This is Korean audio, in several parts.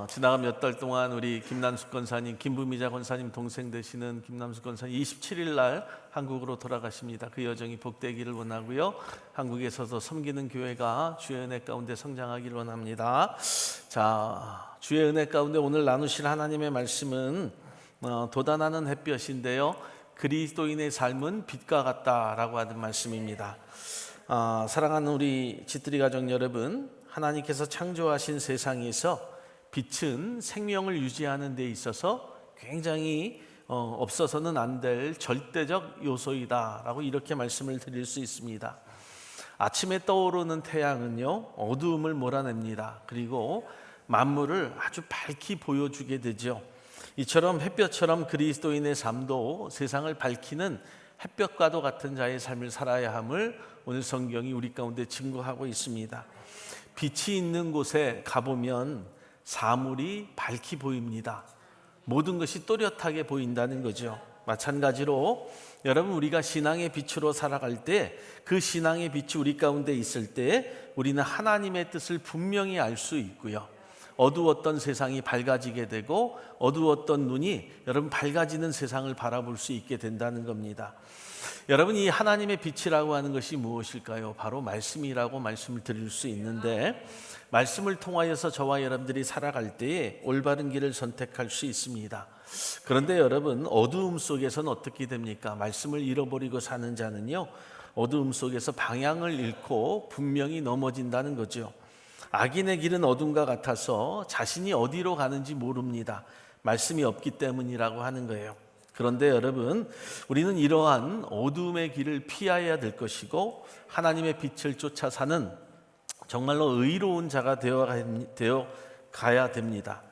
지나간 몇 달 동안 우리 김남숙 권사님, 김부미자 권사님 동생 되시는 김남숙 권사님 27일 날 한국으로 돌아가십니다. 그 여정이 복되기를 원하고요. 한국에서도 섬기는 교회가 주의 은혜 가운데 성장하기를 원합니다. 자, 주의 은혜 가운데 오늘 나누실 하나님의 말씀은 돋아나는 햇볕인데요. 그리스도인의 삶은 빛과 같다라고 하는 말씀입니다. 사랑하는 우리 집들이 가족 여러분, 하나님께서 창조하신 세상에서 빛은 생명을 유지하는 데 있어서 굉장히 없어서는 안 될 절대적 요소이다라고 이렇게 말씀을 드릴 수 있습니다. 아침에 떠오르는 태양은요, 어두움을 몰아냅니다. 그리고 만물을 아주 밝히 보여주게 되죠. 이처럼 햇볕처럼 그리스도인의 삶도 세상을 밝히는 햇볕과도 같은 자의 삶을 살아야 함을 오늘 성경이 우리 가운데 증거하고 있습니다. 빛이 있는 곳에 가보면 사물이 밝히 보입니다. 모든 것이 또렷하게 보인다는 거죠. 마찬가지로 여러분, 우리가 신앙의 빛으로 살아갈 때, 그 신앙의 빛이 우리 가운데 있을 때 우리는 하나님의 뜻을 분명히 알 수 있고요. 어두웠던 세상이 밝아지게 되고 어두웠던 눈이 여러분 밝아지는 세상을 바라볼 수 있게 된다는 겁니다. 여러분, 이 하나님의 빛이라고 하는 것이 무엇일까요? 바로 말씀이라고 말씀을 드릴 수 있는데, 말씀을 통하여서 저와 여러분들이 살아갈 때에 올바른 길을 선택할 수 있습니다. 그런데 여러분, 어두움 속에서는 어떻게 됩니까? 말씀을 잃어버리고 사는 자는요, 어두움 속에서 방향을 잃고 분명히 넘어진다는 거죠. 악인의 길은 어둠과 같아서 자신이 어디로 가는지 모릅니다. 말씀이 없기 때문이라고 하는 거예요. 그런데 여러분, 우리는 이러한 어둠의 길을 피해야 될 것이고 하나님의 빛을 쫓아 사는 정말로 의로운 자가 되어 가야 됩니다.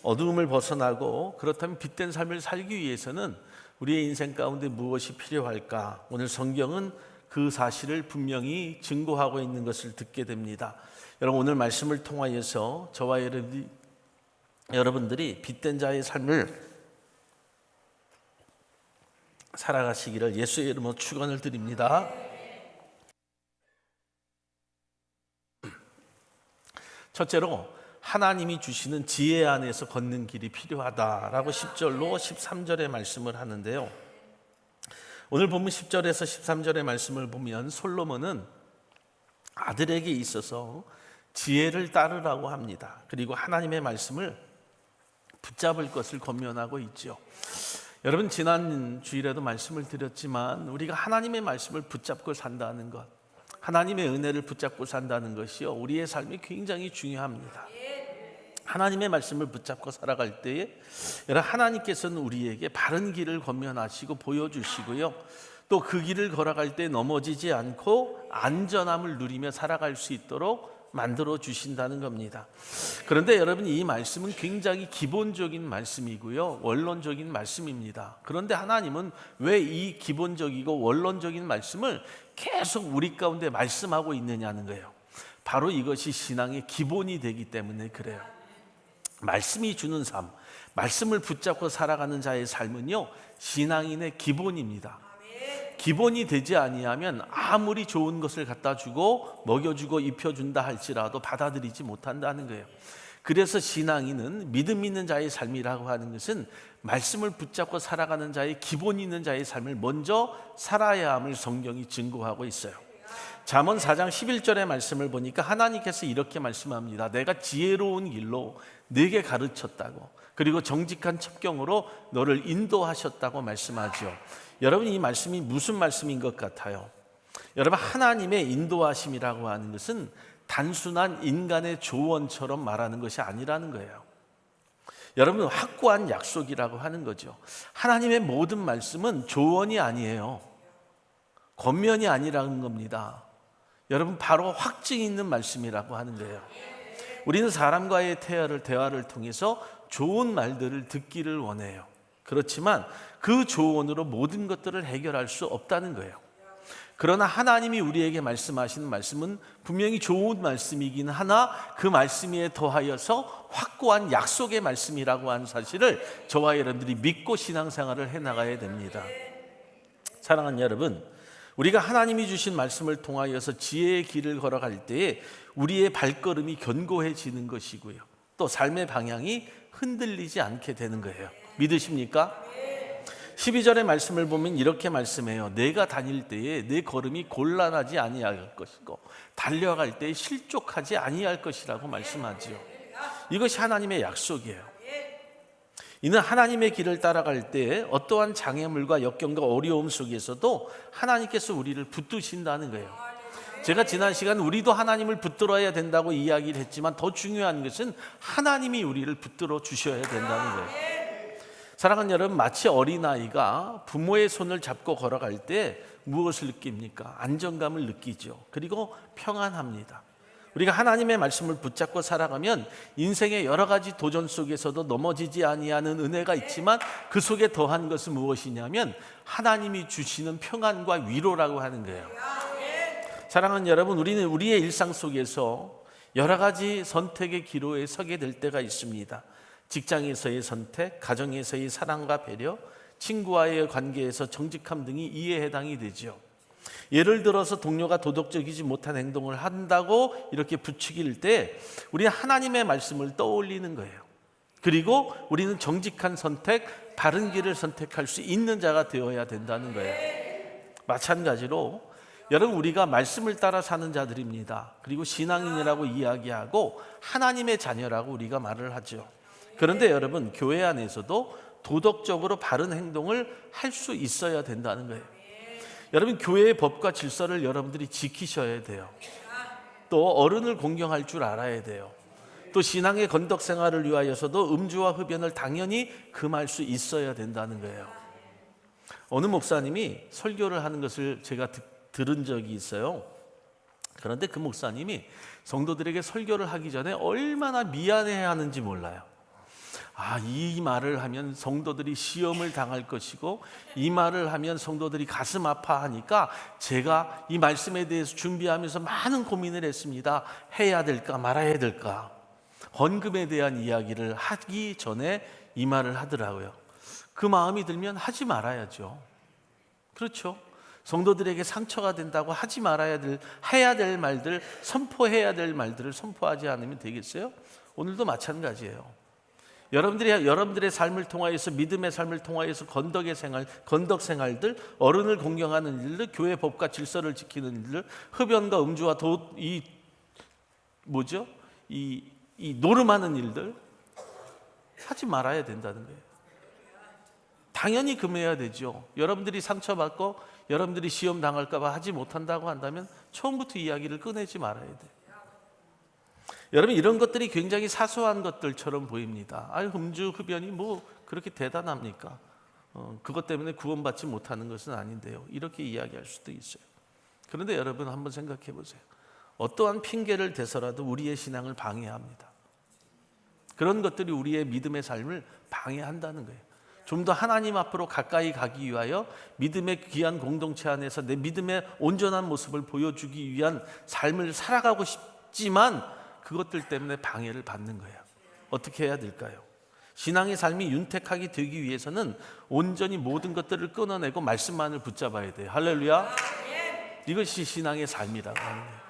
어두움을 벗어나고 그렇다면 빛된 삶을 살기 위해서는 우리의 인생 가운데 무엇이 필요할까? 오늘 성경은 그 사실을 분명히 증거하고 있는 것을 듣게 됩니다. 여러분, 오늘 말씀을 통하여서 저와 여러분들이 빛된 자의 삶을 살아가시기를 예수의 이름으로 축원을 드립니다. 첫째로, 하나님이 주시는 지혜 안에서 걷는 길이 필요하다라고 10절로 13절의 말씀을 하는데요. 오늘 본문 10절에서 13절의 말씀을 보면 솔로몬은 아들에게 있어서 지혜를 따르라고 합니다. 그리고 하나님의 말씀을 붙잡을 것을 권면하고 있죠. 여러분, 지난 주일에도 말씀을 드렸지만 우리가 하나님의 말씀을 붙잡고 산다는 것, 하나님의 은혜를 붙잡고 산다는 것이요, 우리의 삶이 굉장히 중요합니다. 하나님의 말씀을 붙잡고 살아갈 때에 여러분, 하나님께서는 우리에게 바른 길을 권면하시고 보여주시고요, 또 그 길을 걸어갈 때 넘어지지 않고 안전함을 누리며 살아갈 수 있도록 만들어 주신다는 겁니다. 그런데 여러분, 이 말씀은 굉장히 기본적인 말씀이고요, 원론적인 말씀입니다. 그런데 하나님은 왜 이 기본적이고 원론적인 말씀을 계속 우리 가운데 말씀하고 있느냐는 거예요. 바로 이것이 신앙의 기본이 되기 때문에 그래요. 말씀이 주는 삶, 말씀을 붙잡고 살아가는 자의 삶은요, 신앙인의 기본입니다. 기본이 되지 아니하면 아무리 좋은 것을 갖다 주고 먹여주고 입혀준다 할지라도 받아들이지 못한다는 거예요. 그래서 신앙인은 믿음 있는 자의 삶이라고 하는 것은 말씀을 붙잡고 살아가는 자의 기본 있는 자의 삶을 먼저 살아야 함을 성경이 증거하고 있어요. 잠언 4장 11절의 말씀을 보니까 하나님께서 이렇게 말씀합니다. 내가 지혜로운 길로 네게 가르쳤다고, 그리고 정직한 첩경으로 너를 인도하셨다고 말씀하죠. 여러분, 이 말씀이 무슨 말씀인 것 같아요? 여러분, 하나님의 인도하심이라고 하는 것은 단순한 인간의 조언처럼 말하는 것이 아니라는 거예요. 여러분, 확고한 약속이라고 하는 거죠. 하나님의 모든 말씀은 조언이 아니에요. 권면이 아니라는 겁니다. 여러분, 바로 확증 있는 말씀이라고 하는 거예요. 우리는 사람과의 대화를 통해서 좋은 말들을 듣기를 원해요. 그렇지만 그 조언으로 모든 것들을 해결할 수 없다는 거예요. 그러나 하나님이 우리에게 말씀하시는 말씀은 분명히 좋은 말씀이긴 하나 그 말씀에 더하여서 확고한 약속의 말씀이라고 하는 사실을 저와 여러분들이 믿고 신앙생활을 해나가야 됩니다. 사랑하는 여러분, 우리가 하나님이 주신 말씀을 통하여서 지혜의 길을 걸어갈 때에 우리의 발걸음이 견고해지는 것이고요, 또 삶의 방향이 흔들리지 않게 되는 거예요. 믿으십니까? 12절의 말씀을 보면 이렇게 말씀해요. 내가 다닐 때에 내 걸음이 곤란하지 아니할 것이고 달려갈 때에 실족하지 아니할 것이라고 말씀하지요. 이것이 하나님의 약속이에요. 이는 하나님의 길을 따라갈 때 어떠한 장애물과 역경과 어려움 속에서도 하나님께서 우리를 붙드신다는 거예요. 제가 지난 시간 우리도 하나님을 붙들어야 된다고 이야기를 했지만 더 중요한 것은 하나님이 우리를 붙들어 주셔야 된다는 거예요. 사랑하는 여러분, 마치 어린아이가 부모의 손을 잡고 걸어갈 때 무엇을 느낍니까? 안정감을 느끼죠. 그리고 평안합니다. 우리가 하나님의 말씀을 붙잡고 살아가면 인생의 여러 가지 도전 속에서도 넘어지지 아니하는 은혜가 있지만 그 속에 더한 것은 무엇이냐면 하나님이 주시는 평안과 위로라고 하는 거예요. 사랑하는 여러분, 우리는 우리의 일상 속에서 여러 가지 선택의 기로에 서게 될 때가 있습니다. 직장에서의 선택, 가정에서의 사랑과 배려, 친구와의 관계에서 정직함 등이 이에 해당이 되죠. 예를 들어서 동료가 도덕적이지 못한 행동을 한다고 이렇게 부추길 때 우리는 하나님의 말씀을 떠올리는 거예요. 그리고 우리는 정직한 선택, 바른 길을 선택할 수 있는 자가 되어야 된다는 거예요. 마찬가지로 여러분, 우리가 말씀을 따라 사는 자들입니다. 그리고 신앙인이라고 이야기하고 하나님의 자녀라고 우리가 말을 하죠. 그런데 여러분, 교회 안에서도 도덕적으로 바른 행동을 할 수 있어야 된다는 거예요. 여러분, 교회의 법과 질서를 여러분들이 지키셔야 돼요. 또 어른을 공경할 줄 알아야 돼요. 또 신앙의 건덕 생활을 위하여서도 음주와 흡연을 당연히 금할 수 있어야 된다는 거예요. 어느 목사님이 설교를 하는 것을 제가 들은 적이 있어요. 그런데 그 목사님이 성도들에게 설교를 하기 전에 얼마나 미안해야 하는지 몰라요. 이 말을 하면 성도들이 시험을 당할 것이고 이 말을 하면 성도들이 가슴 아파하니까 제가 이 말씀에 대해서 준비하면서 많은 고민을 했습니다. 해야 될까 말아야 될까. 헌금에 대한 이야기를 하기 전에 이 말을 하더라고요. 그 마음이 들면 하지 말아야죠. 그렇죠? 성도들에게 상처가 된다고 하지 말아야 될, 해야 될 말들, 선포해야 될 말들을 선포하지 않으면 되겠어요? 오늘도 마찬가지예요. 여러분들의 삶을 통하여서, 믿음의 삶을 통하여서 건덕 생활들, 어른을 공경하는 일들, 교회 법과 질서를 지키는 일들, 흡연과 음주와 이 노름하는 일들 하지 말아야 된다는 거예요. 당연히 금해야 되죠. 여러분들이 상처받고 여러분들이 시험 당할까 봐 하지 못한다고 한다면 처음부터 이야기를 꺼내지 말아야 돼요. 여러분, 이런 것들이 굉장히 사소한 것들처럼 보입니다. 음주, 흡연이 뭐 그렇게 대단합니까? 그것 때문에 구원받지 못하는 것은 아닌데요. 이렇게 이야기할 수도 있어요. 그런데 여러분, 한번 생각해 보세요. 어떠한 핑계를 대서라도 우리의 신앙을 방해합니다. 그런 것들이 우리의 믿음의 삶을 방해한다는 거예요. 좀 더 하나님 앞으로 가까이 가기 위하여 믿음의 귀한 공동체 안에서 내 믿음의 온전한 모습을 보여주기 위한 삶을 살아가고 싶지만 그것들 때문에 방해를 받는 거예요. 어떻게 해야 될까요? 신앙의 삶이 윤택하게 되기 위해서는 온전히 모든 것들을 끊어내고 말씀만을 붙잡아야 돼요. 할렐루야. 이것이 신앙의 삶이라고 하는 거예요.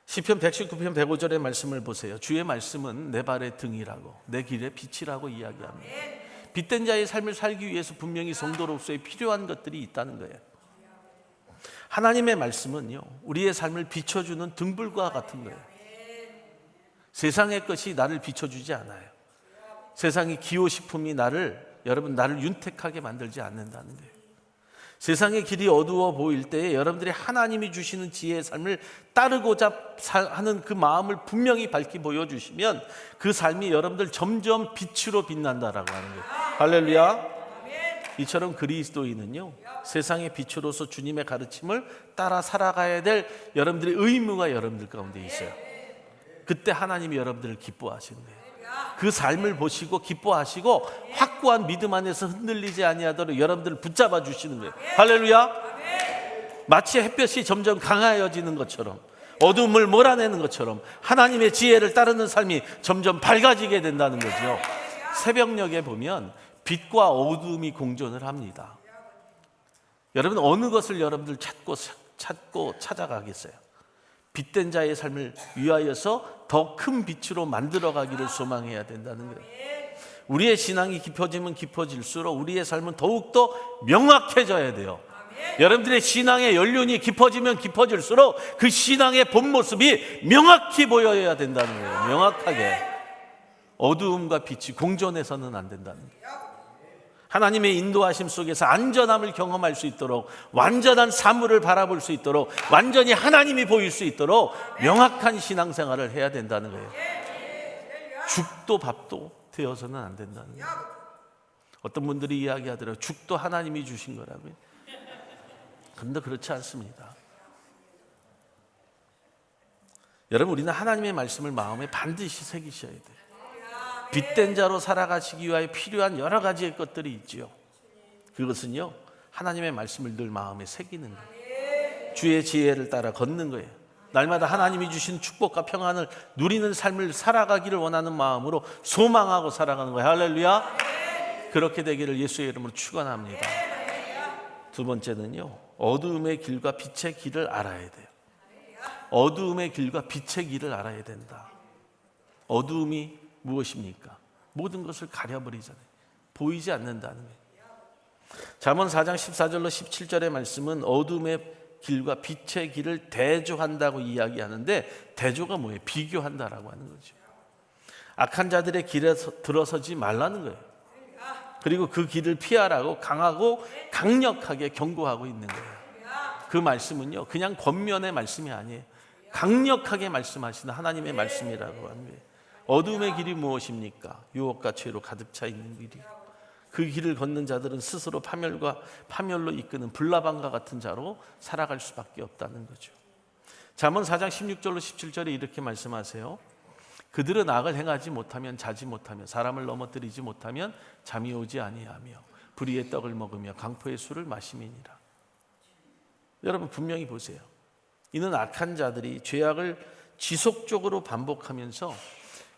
시편 119편 105절의 말씀을 보세요. 주의 말씀은 내 발의 등이라고 내 길의 빛이라고 이야기합니다. 빛된 자의 삶을 살기 위해서 분명히 성도로서의 필요한 것들이 있다는 거예요. 하나님의 말씀은요, 우리의 삶을 비춰주는 등불과 같은 거예요. 세상의 것이 나를 비춰주지 않아요. 세상의 기호식품이 나를 윤택하게 만들지 않는다는 거예요. 세상의 길이 어두워 보일 때에 여러분들이 하나님이 주시는 지혜의 삶을 따르고자 하는 그 마음을 분명히 밝히 보여주시면 그 삶이 여러분들 점점 빛으로 빛난다라고 하는 거예요. 할렐루야. 이처럼 그리스도인은요, 세상의 빛으로서 주님의 가르침을 따라 살아가야 될 여러분들의 의무가 여러분들 가운데 있어요. 그때 하나님이 여러분들을 기뻐하시는 거예요. 그 삶을 보시고 기뻐하시고 확고한 믿음 안에서 흔들리지 아니하도록 여러분들을 붙잡아 주시는 거예요. 할렐루야. 마치 햇볕이 점점 강하여지는 것처럼, 어둠을 몰아내는 것처럼 하나님의 지혜를 따르는 삶이 점점 밝아지게 된다는 거죠. 새벽녘에 보면 빛과 어둠이 공존을 합니다. 여러분, 어느 것을 여러분들 찾고 찾아가겠어요? 빛된 자의 삶을 위하여서 더 큰 빛으로 만들어가기를 소망해야 된다는 거예요. 우리의 신앙이 깊어지면 깊어질수록 우리의 삶은 더욱더 명확해져야 돼요. 여러분들의 신앙의 연륜이 깊어지면 깊어질수록 그 신앙의 본 모습이 명확히 보여야 된다는 거예요. 명확하게. 어두움과 빛이 공존해서는 안 된다는 거예요. 하나님의 인도하심 속에서 안전함을 경험할 수 있도록, 완전한 사물을 바라볼 수 있도록, 완전히 하나님이 보일 수 있도록 명확한 신앙생활을 해야 된다는 거예요. 죽도 밥도 되어서는 안 된다는 거예요. 어떤 분들이 이야기하더라고요. 죽도 하나님이 주신 거라고요. 그런데 그렇지 않습니다. 여러분, 우리는 하나님의 말씀을 마음에 반드시 새기셔야 돼요. 빛된 자로 살아가시기 위하여 필요한 여러 가지의 것들이 있지요. 그것은요, 하나님의 말씀을 늘 마음에 새기는 거예요. 주의 지혜를 따라 걷는 거예요. 날마다 하나님이 주신 축복과 평안을 누리는 삶을 살아가기를 원하는 마음으로 소망하고 살아가는 거예요. 할렐루야. 그렇게 되기를 예수의 이름으로 축원합니다. 두 번째는요, 어두움의 길과 빛의 길을 알아야 돼요. 어두움의 길과 빛의 길을 알아야 된다. 어두움이 무엇입니까? 모든 것을 가려버리잖아요. 보이지 않는다는 거예요. 잠언 4장 14절로 17절의 말씀은 어둠의 길과 빛의 길을 대조한다고 이야기하는데, 대조가 뭐예요? 비교한다라고 하는 거죠. 악한 자들의 길에 들어서지 말라는 거예요. 그리고 그 길을 피하라고 강하고 강력하게 경고하고 있는 거예요. 그 말씀은요, 그냥 겉면의 말씀이 아니에요. 강력하게 말씀하시는 하나님의 말씀이라고 하는 거예요. 어둠의 길이 무엇입니까? 유혹과 죄로 가득 차 있는 길이요. 그 길을 걷는 자들은 스스로 파멸로 이끄는 불나방과 같은 자로 살아갈 수밖에 없다는 거죠. 잠언 4장 16절로 17절에 이렇게 말씀하세요. 그들은 악을 행하지 못하면, 자지 못하며, 사람을 넘어뜨리지 못하면 잠이 오지 아니하며, 불의의 떡을 먹으며 강포의 술을 마심이니라. 여러분, 분명히 보세요. 이는 악한 자들이 죄악을 지속적으로 반복하면서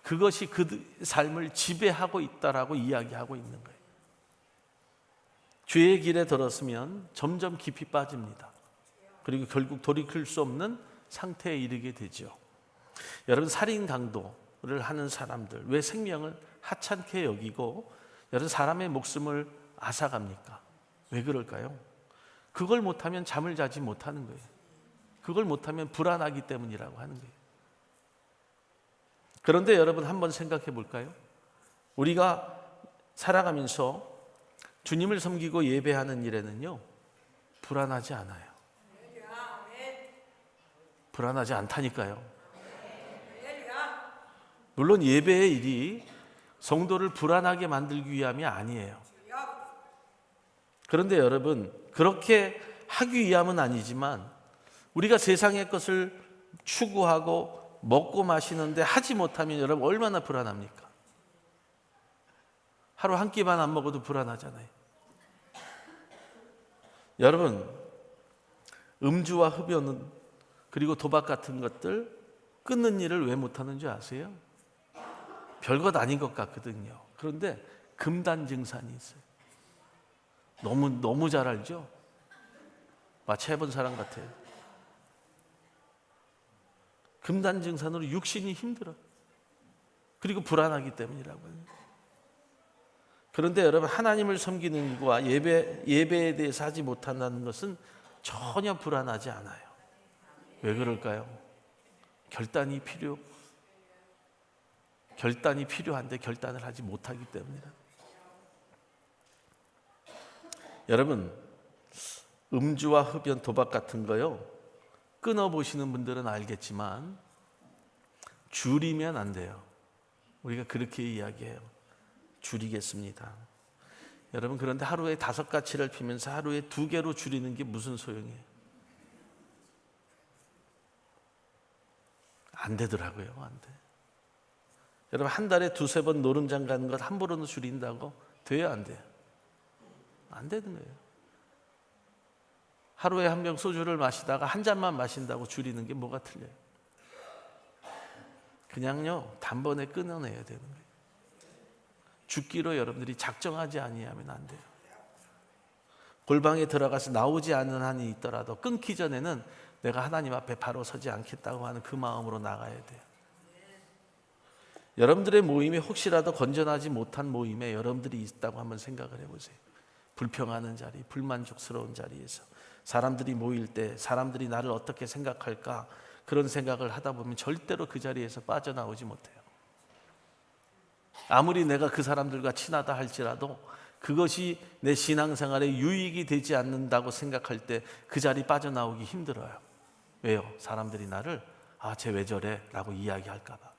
그것이 그 삶을 지배하고 있다라고 이야기하고 있는 거예요. 죄의 길에 들었으면 점점 깊이 빠집니다. 그리고 결국 돌이킬 수 없는 상태에 이르게 되죠. 여러분, 살인 강도를 하는 사람들, 왜 생명을 하찮게 여기고 여러분 사람의 목숨을 앗아갑니까? 왜 그럴까요? 그걸 못하면 잠을 자지 못하는 거예요. 그걸 못하면 불안하기 때문이라고 하는 거예요. 그런데 여러분, 한번 생각해 볼까요? 우리가 살아가면서 주님을 섬기고 예배하는 일에는요, 불안하지 않아요. 불안하지 않다니까요. 물론 예배의 일이 성도를 불안하게 만들기 위함이 아니에요. 그런데 여러분, 그렇게 하기 위함은 아니지만 우리가 세상의 것을 추구하고 먹고 마시는데 하지 못하면 여러분 얼마나 불안합니까? 하루 한 끼만 안 먹어도 불안하잖아요. 여러분, 음주와 흡연 그리고 도박 같은 것들 끊는 일을 왜 못하는 줄 아세요? 별것 아닌 것 같거든요. 그런데 금단 증산이 있어요. 너무 잘 알죠? 마치 해본 사람 같아요. 금단 증산으로 육신이 힘들어. 그리고 불안하기 때문이라고 해요. 그런데 여러분, 하나님을 섬기는 것과 예배에 대해서 하지 못한다는 것은 전혀 불안하지 않아요. 왜 그럴까요? 결단이 필요한데 결단을 하지 못하기 때문이다. 여러분, 음주와 흡연, 도박 같은 거요, 끊어보시는 분들은 알겠지만 줄이면 안 돼요. 우리가 그렇게 이야기해요. 줄이겠습니다. 여러분, 그런데 하루에 5가지를 피면서 하루에 2개로 줄이는 게 무슨 소용이에요? 안 되더라고요. 안 돼. 여러분, 한 달에 2-3번 노름장 가는 것 함부로는 줄인다고 돼요? 안 돼요? 안 되는 거예요. 하루에 한 병 소주를 마시다가 한 잔만 마신다고 줄이는 게 뭐가 틀려요? 그냥요, 단번에 끊어내야 되는 거예요. 죽기로 여러분들이 작정하지 아니하면 안 돼요. 골방에 들어가서 나오지 않는 한이 있더라도 끊기 전에는 내가 하나님 앞에 바로 서지 않겠다고 하는 그 마음으로 나가야 돼요. 여러분들의 모임에 혹시라도 건전하지 못한 모임에 여러분들이 있다고 한번 생각을 해보세요. 불평하는 자리, 불만족스러운 자리에서 사람들이 모일 때 사람들이 나를 어떻게 생각할까, 그런 생각을 하다 보면 절대로 그 자리에서 빠져나오지 못해요. 아무리 내가 그 사람들과 친하다 할지라도 그것이 내 신앙생활에 유익이 되지 않는다고 생각할 때 그 자리 빠져나오기 힘들어요. 왜요? 사람들이 나를 쟤 왜 저래? 라고 이야기할까 봐.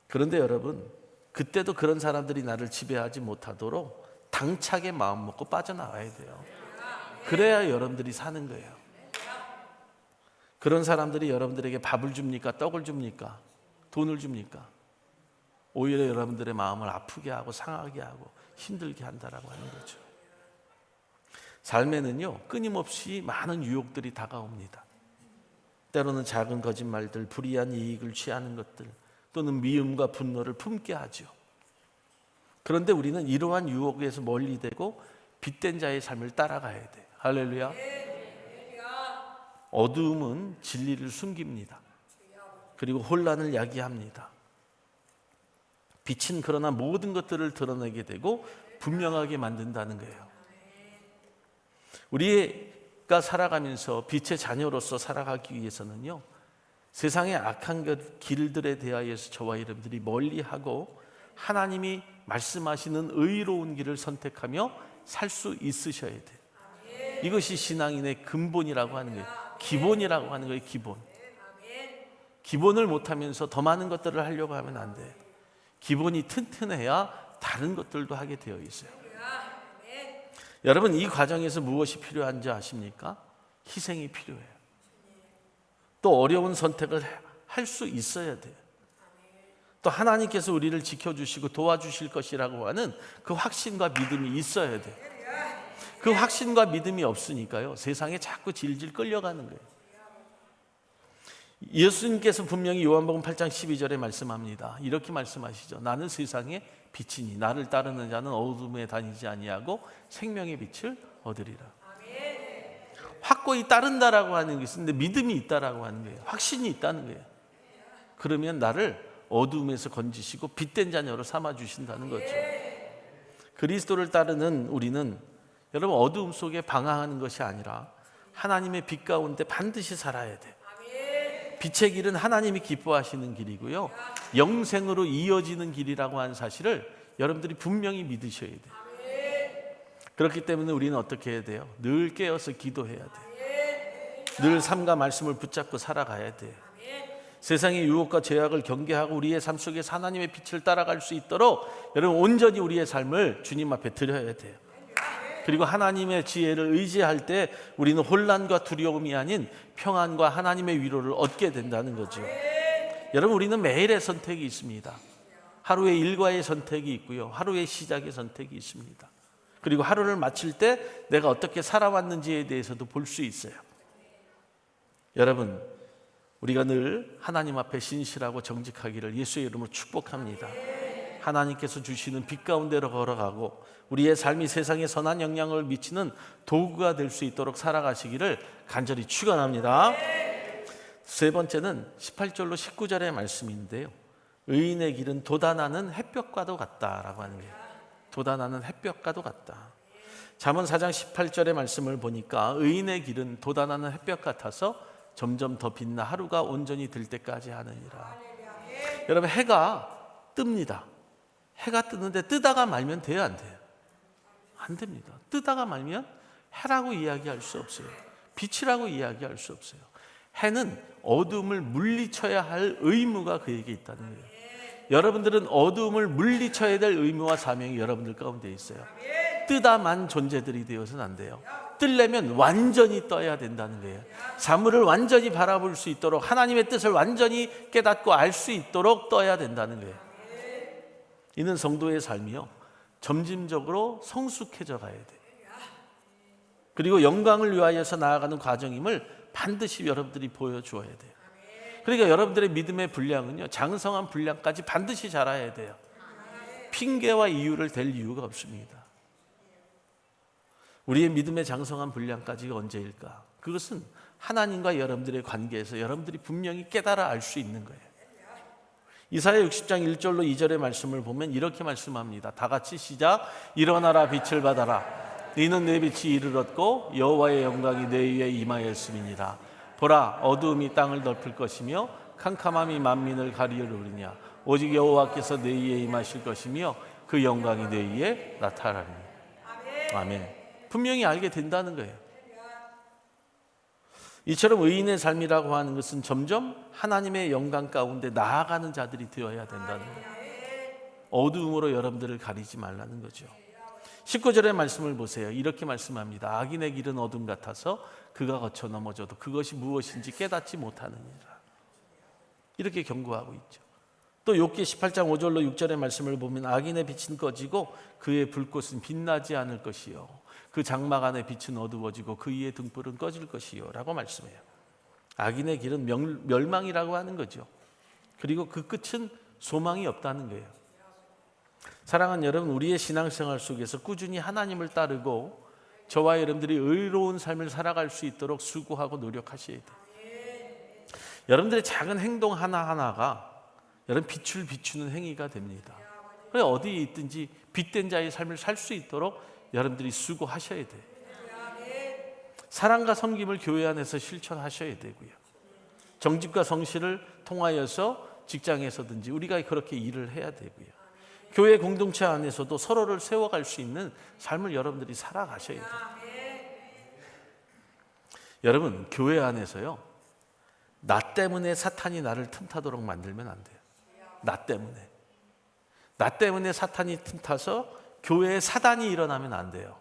그런데 여러분, 그때도 그런 사람들이 나를 지배하지 못하도록 당차게 마음 먹고 빠져나와야 돼요. 그래야 여러분들이 사는 거예요. 그런 사람들이 여러분들에게 밥을 줍니까? 떡을 줍니까? 돈을 줍니까? 오히려 여러분들의 마음을 아프게 하고 상하게 하고 힘들게 한다라고 하는 거죠. 삶에는요, 끊임없이 많은 유혹들이 다가옵니다. 때로는 작은 거짓말들, 불이한 이익을 취하는 것들, 또는 미움과 분노를 품게 하죠. 그런데 우리는 이러한 유혹에서 멀리되고 빛된 자의 삶을 따라가야 돼요. 할렐루야. 어두움은 진리를 숨깁니다. 그리고 혼란을 야기합니다. 빛은 그러나 모든 것들을 드러내게 되고 분명하게 만든다는 거예요. 우리가 살아가면서 빛의 자녀로서 살아가기 위해서는요, 세상의 악한 길들에 대하여서 저와 여러분들이 멀리하고 하나님이 말씀하시는 의로운 길을 선택하며 살 수 있으셔야 돼요. 이것이 신앙인의 근본이라고 하는 거예요. 기본이라고 하는 거예요. 기본을 못하면서 더 많은 것들을 하려고 하면 안 돼요. 기본이 튼튼해야 다른 것들도 하게 되어 있어요. 여러분, 이 과정에서 무엇이 필요한지 아십니까? 희생이 필요해요. 또 어려운 선택을 할 수 있어야 돼요. 또 하나님께서 우리를 지켜주시고 도와주실 것이라고 하는 그 확신과 믿음이 있어야 돼요. 그 확신과 믿음이 없으니까요, 세상에 자꾸 질질 끌려가는 거예요. 예수님께서 분명히 요한복음 8장 12절에 말씀합니다. 이렇게 말씀하시죠. 나는 세상의 빛이니 나를 따르는 자는 어둠에 다니지 아니하고 생명의 빛을 얻으리라. 확고히 따른다라고 하는 게 있는데 믿음이 있다라고 하는 거예요. 확신이 있다는 거예요. 그러면 나를 어둠에서 건지시고 빛된 자녀로 삼아 주신다는 거죠. 그리스도를 따르는 우리는 여러분, 어두움 속에 방황하는 것이 아니라 하나님의 빛 가운데 반드시 살아야 돼요. 빛의 길은 하나님이 기뻐하시는 길이고요, 영생으로 이어지는 길이라고 하는 사실을 여러분들이 분명히 믿으셔야 돼요. 그렇기 때문에 우리는 어떻게 해야 돼요? 늘 깨어서 기도해야 돼요. 늘 삶과 말씀을 붙잡고 살아가야 돼요. 세상의 유혹과 죄악을 경계하고 우리의 삶 속에서 하나님의 빛을 따라갈 수 있도록 여러분, 온전히 우리의 삶을 주님 앞에 드려야 돼요. 그리고 하나님의 지혜를 의지할 때 우리는 혼란과 두려움이 아닌 평안과 하나님의 위로를 얻게 된다는 거죠. 여러분, 우리는 매일의 선택이 있습니다. 하루의 일과의 선택이 있고요, 하루의 시작의 선택이 있습니다. 그리고 하루를 마칠 때 내가 어떻게 살아왔는지에 대해서도 볼 수 있어요. 여러분, 우리가 늘 하나님 앞에 신실하고 정직하기를 예수의 이름으로 축복합니다. 하나님께서 주시는 빛 가운데로 걸어가고 우리의 삶이 세상에 선한 영향을 미치는 도구가 될 수 있도록 살아가시기를 간절히 축원합니다. 세 번째는 18절로 19절의 말씀인데요, 의인의 길은 돋아나는 햇볕과도 같다라고 하는 거예요. 돋아나는 햇볕과도 같다. 잠언 4장 18절의 말씀을 보니까 의인의 길은 돋아나는 햇볕 같아서 점점 더 빛나 하루가 온전히 들 때까지 하느니라. 여러분, 해가 뜹니다. 해가 뜨는데 뜨다가 말면 돼요, 안 돼요? 안 됩니다. 뜨다가 말면 해라고 이야기할 수 없어요. 빛이라고 이야기할 수 없어요. 해는 어둠을 물리쳐야 할 의무가 그에게 있다는 거예요. 여러분들은 어둠을 물리쳐야 될 의무와 사명이 여러분들 가운데 있어요. 뜨다만 존재들이 되어서는 안 돼요. 뜨려면 완전히 떠야 된다는 거예요. 사물을 완전히 바라볼 수 있도록, 하나님의 뜻을 완전히 깨닫고 알 수 있도록 떠야 된다는 거예요. 이는 성도의 삶이요, 점진적으로 성숙해져 가야 돼요. 그리고 영광을 위하여서 나아가는 과정임을 반드시 여러분들이 보여주어야 돼요. 그러니까 여러분들의 믿음의 분량은요, 장성한 분량까지 반드시 자라야 돼요. 핑계와 이유를 댈 이유가 없습니다. 우리의 믿음의 장성한 분량까지가 언제일까? 그것은 하나님과 여러분들의 관계에서 여러분들이 분명히 깨달아 알 수 있는 거예요. 이사야 60장 1절로 2절의 말씀을 보면 이렇게 말씀합니다. 다 같이 시작. 일어나라 빛을 받아라. 너는 내 빛이 이르렀고 여호와의 영광이 내 위에 임하였음이니라. 보라 어두움이 땅을 덮을 것이며 캄캄함이 만민을 가리우리냐. 오직 여호와께서 내 위에 임하실 것이며 그 영광이 내 위에 나타나리니. 아멘. 분명히 알게 된다는 거예요. 이처럼 의인의 삶이라고 하는 것은 점점 하나님의 영광 가운데 나아가는 자들이 되어야 된다는 거예요. 어두움으로 여러분들을 가리지 말라는 거죠. 19절의 말씀을 보세요. 이렇게 말씀합니다. 악인의 길은 어둠 같아서 그가 거쳐 넘어져도 그것이 무엇인지 깨닫지 못하느니라. 이렇게 경고하고 있죠. 또 욥기 18장 5절로 6절의 말씀을 보면 악인의 빛은 꺼지고 그의 불꽃은 빛나지 않을 것이요 그 장막 안의 빛은 어두워지고 그 위의 등불은 꺼질 것이요 라고 말씀해요. 악인의 길은 멸망이라고 하는 거죠. 그리고 그 끝은 소망이 없다는 거예요. 사랑하는 여러분, 우리의 신앙생활 속에서 꾸준히 하나님을 따르고 저와 여러분들이 의로운 삶을 살아갈 수 있도록 수고하고 노력하셔야 돼요. 여러분들의 작은 행동 하나하나가 여러분 빛을 비추는 행위가 됩니다. 어디에 있든지 빛된 자의 삶을 살 수 있도록 여러분들이 수고하셔야 돼요. 사랑과 섬김을 교회 안에서 실천하셔야 되고요. 정직과 성실을 통하여서 직장에서든지 우리가 그렇게 일을 해야 되고요. 교회 공동체 안에서도 서로를 세워갈 수 있는 삶을 여러분들이 살아가셔야 돼요. 여러분, 교회 안에서요, 나 때문에 사탄이 나를 틈타도록 만들면 안 돼요. 나 때문에 사탄이 틈타서 교회에 사단이 일어나면 안 돼요.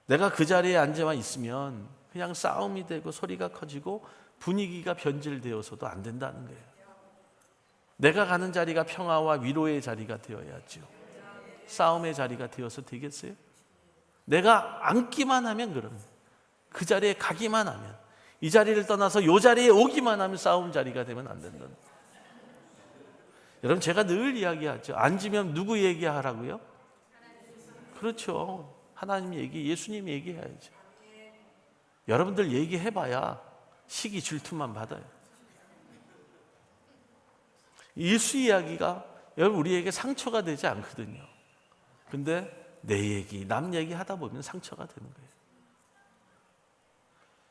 내가 그 자리에 앉아만 있으면 그냥 싸움이 되고 소리가 커지고 분위기가 변질되어서도 안 된다는 거예요. 내가 가는 자리가 평화와 위로의 자리가 되어야죠. 싸움의 자리가 되어서 되겠어요? 내가 앉기만 하면, 그럼 그 자리에 가기만 하면, 이 자리를 떠나서 이 자리에 오기만 하면 싸움 자리가 되면 안 된다는 거예요. 여러분, 제가 늘 이야기하죠. 앉으면 누구 얘기하라고요? 그렇죠. 하나님 얘기, 예수님 얘기해야죠. 여러분들 얘기해봐야 시기 질투만 받아요. 예수 이야기가 여러분 우리에게 상처가 되지 않거든요. 근데 내 얘기, 남 얘기 하다 보면 상처가 되는 거예요.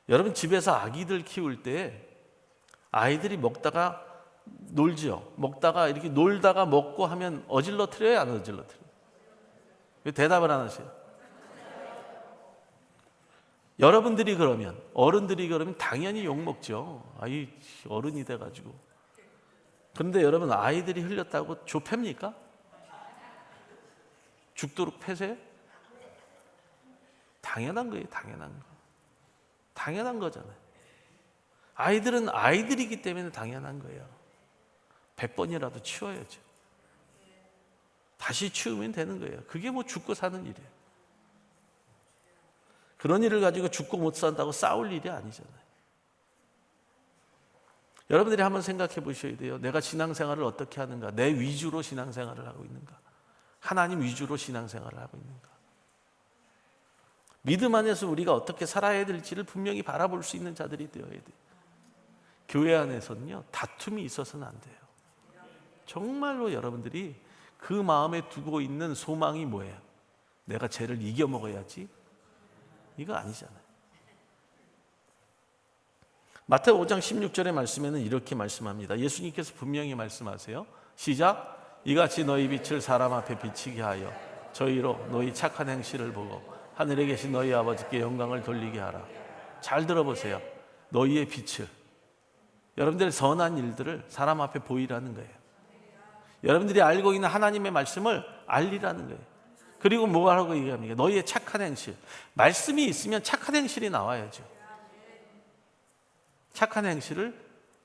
여러분, 집에서 아기들 키울 때 아이들이 먹다가 놀죠. 먹다가 이렇게 놀다가 먹고 하면 어질러트려요, 안 어질러트려요? 왜 대답을 안 하세요? 여러분들이 그러면, 어른들이 그러면 당연히 욕먹죠. 아이, 어른이 돼가지고. 그런데 여러분, 아이들이 흘렸다고 좁팹니까? 죽도록 패세요? 당연한 거예요, 당연한 거. 당연한 거잖아요. 아이들은 아이들이기 때문에 당연한 거예요. 100번이라도 치워야죠. 다시 치우면 되는 거예요. 그게 뭐 죽고 사는 일이에요. 그런 일을 가지고 죽고 못 산다고 싸울 일이 아니잖아요. 여러분들이 한번 생각해 보셔야 돼요. 내가 신앙생활을 어떻게 하는가? 내 위주로 신앙생활을 하고 있는가? 하나님 위주로 신앙생활을 하고 있는가? 믿음 안에서 우리가 어떻게 살아야 될지를 분명히 바라볼 수 있는 자들이 되어야 돼요. 교회 안에서는요, 다툼이 있어서는 안 돼요. 정말로 여러분들이 그 마음에 두고 있는 소망이 뭐예요? 내가 쟤를 이겨먹어야지? 이거 아니잖아요. 마태오 5장 16절의 말씀에는 이렇게 말씀합니다. 예수님께서 분명히 말씀하세요. 시작. 이같이 너희 빛을 사람 앞에 비치게 하여 저희로 너희 착한 행실을 보고 하늘에 계신 너희 아버지께 영광을 돌리게 하라. 잘 들어보세요. 너희의 빛을, 여러분들의 선한 일들을 사람 앞에 보이라는 거예요. 여러분들이 알고 있는 하나님의 말씀을 알리라는 거예요. 그리고 뭐라고 얘기합니까? 너희의 착한 행실. 말씀이 있으면 착한 행실이 나와야죠. 착한 행실을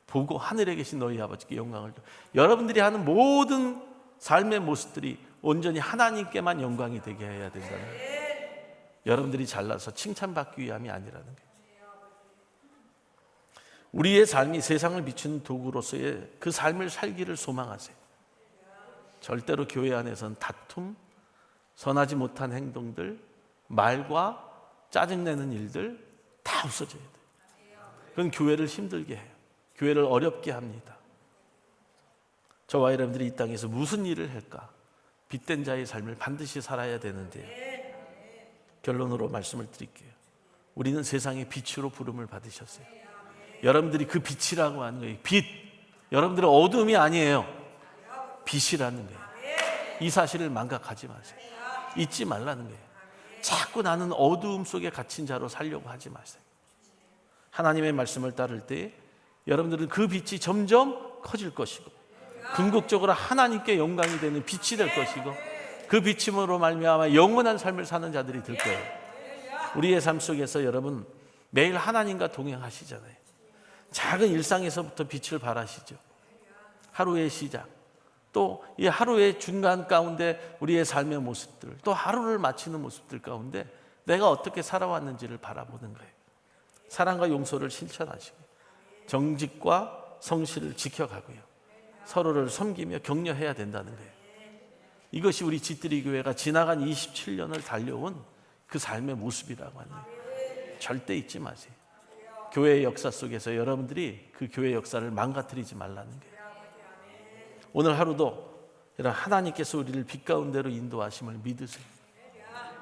보고 하늘에 계신 너희 아버지께 영광을. 여러분들이 하는 모든 삶의 모습들이 온전히 하나님께만 영광이 되게 해야 된다는 거예요. 여러분들이 잘나서 칭찬받기 위함이 아니라는 거예요. 우리의 삶이 세상을 비추는 도구로서의 그 삶을 살기를 소망하세요. 절대로 교회 안에서는 다툼, 선하지 못한 행동들, 말과 짜증내는 일들 다 없어져야 돼요. 그건 교회를 힘들게 해요. 교회를 어렵게 합니다. 저와 여러분들이 이 땅에서 무슨 일을 할까? 빛된 자의 삶을 반드시 살아야 되는데요. 결론으로 말씀을 드릴게요. 우리는 세상의 빛으로 부름을 받으셨어요. 여러분들이 그 빛이라고 하는 거예요. 빛. 여러분들은 어둠이 아니에요. 빛이라는 거예요. 이 사실을 망각하지 마세요. 잊지 말라는 거예요. 자꾸 나는 어두움 속에 갇힌 자로 살려고 하지 마세요. 하나님의 말씀을 따를 때 여러분들은 그 빛이 점점 커질 것이고 궁극적으로 하나님께 영광이 되는 빛이 될 것이고 그 빛임으로 말미암아 영원한 삶을 사는 자들이 될 거예요. 우리의 삶 속에서 여러분 매일 하나님과 동행하시잖아요. 작은 일상에서부터 빛을 발하시죠. 하루의 시작, 또 이 하루의 중간 가운데 우리의 삶의 모습들, 또 하루를 마치는 모습들 가운데 내가 어떻게 살아왔는지를 바라보는 거예요. 사랑과 용서를 실천하시고 정직과 성실을 지켜가고요. 서로를 섬기며 격려해야 된다는 거예요. 이것이 우리 짓들이 교회가 지나간 27년을 달려온 그 삶의 모습이라고 하는 거예요. 절대 잊지 마세요. 교회의 역사 속에서 여러분들이 그 교회의 역사를 망가뜨리지 말라는 거예요. 오늘 하루도 하나님께서 우리를 빛 가운데로 인도하심을 믿으세요.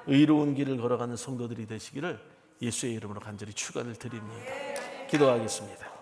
의로운 길을 걸어가는 성도들이 되시기를 예수의 이름으로 간절히 축원을 드립니다. 기도하겠습니다.